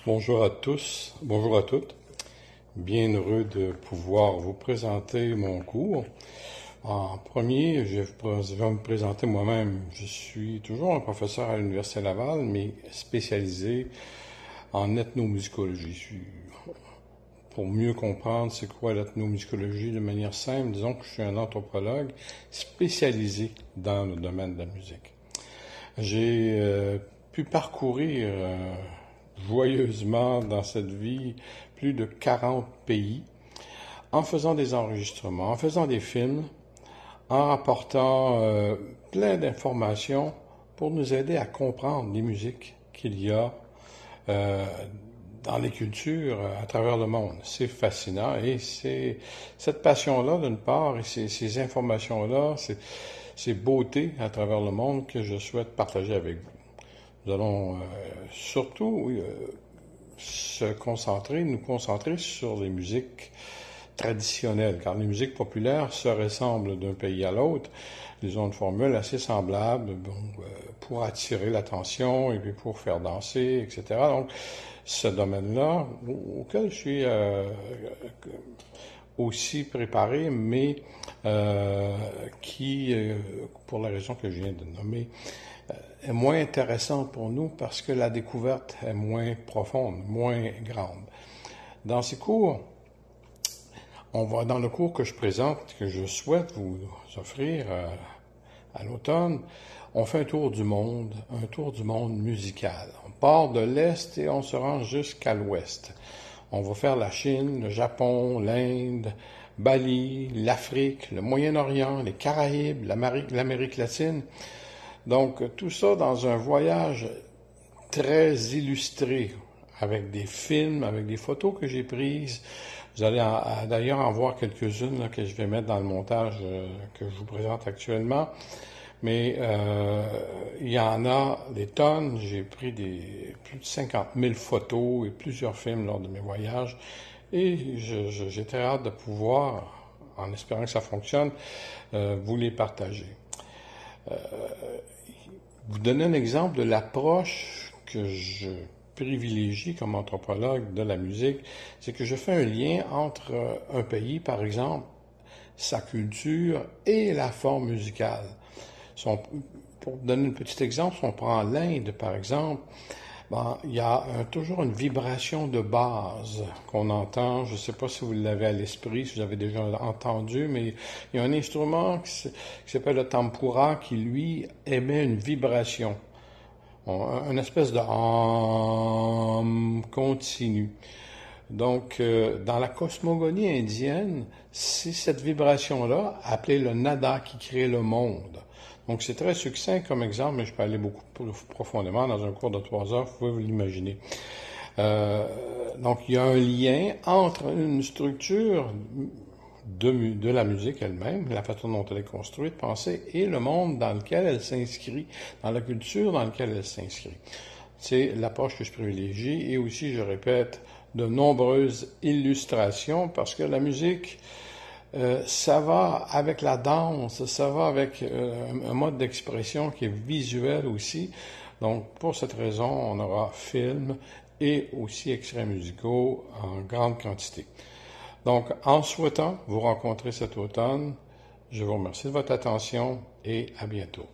Bonjour à tous, bonjour à toutes. Bien heureux de pouvoir vous présenter mon cours. En premier, je vais me présenter moi-même. Je suis toujours un professeur à l'Université Laval, mais spécialisé en ethnomusicologie. Pour mieux comprendre c'est quoi l'ethnomusicologie de manière simple, disons que je suis un anthropologue spécialisé dans le domaine de la musique. J'ai pu parcourir joyeusement dans cette vie plus de 40 pays en faisant des enregistrements, en faisant des films, en rapportant plein d'informations pour nous aider à comprendre les musiques qu'il y a euh, dans les cultures à travers le monde. C'est fascinant et c'est cette passion-là d'une part et ces informations-là, ces beautés à travers le monde que je souhaite partager avec vous. Nous allons surtout nous concentrer sur les musiques traditionnelles, car les musiques populaires se ressemblent d'un pays à l'autre. Ils ont une formule assez semblable pour attirer l'attention et puis pour faire danser, etc. Donc, ce domaine-là, auquel je suis aussi préparé, mais qui, pour la raison que je viens de nommer, est moins intéressante pour nous parce que la découverte est moins profonde, moins grande. Dans ces cours, dans le cours que je présente, que je souhaite vous offrir à l'automne, on fait un tour du monde musical. On part de l'Est et on se rend jusqu'à l'Ouest. On va faire la Chine, le Japon, l'Inde, Bali, l'Afrique, le Moyen-Orient, les Caraïbes, l'Amérique latine. Donc, tout ça dans un voyage très illustré, avec des films, avec des photos que j'ai prises. Vous allez d'ailleurs en voir quelques-unes là, que je vais mettre dans le montage que je vous présente actuellement. Mais il y en a des tonnes. J'ai pris plus de 50 000 photos et plusieurs films lors de mes voyages. Et j'ai très hâte de pouvoir, en espérant que ça fonctionne, vous les partager. Vous donner un exemple de l'approche que je privilégie comme anthropologue de la musique, c'est que je fais un lien entre un pays, par exemple, sa culture et la forme musicale. Pour donner un petit exemple, si on prend l'Inde, par exemple, il y a toujours une vibration de base qu'on entend. Je ne sais pas si vous l'avez à l'esprit, si vous avez déjà entendu, mais il y a un instrument qui s'appelle le tempura qui, lui, émet une vibration. Une espèce de continu. Donc, dans la cosmogonie indienne, c'est cette vibration-là, appelée le nada, qui crée le monde. Donc, c'est très succinct comme exemple, mais je peux aller beaucoup plus profondément dans un cours de 3 heures, vous pouvez vous l'imaginer. Donc, il y a un lien entre une structure de la musique elle-même, la façon dont elle est construite, pensée, et le monde dans lequel elle s'inscrit, dans la culture dans laquelle elle s'inscrit. C'est l'approche que je privilégie, et aussi, je répète, de nombreuses illustrations, parce que la musique, ça va avec la danse, ça va avec un mode d'expression qui est visuel aussi. Donc, pour cette raison, on aura films et aussi extraits musicaux en grande quantité. Donc, en souhaitant vous rencontrer cet automne, je vous remercie de votre attention et à bientôt.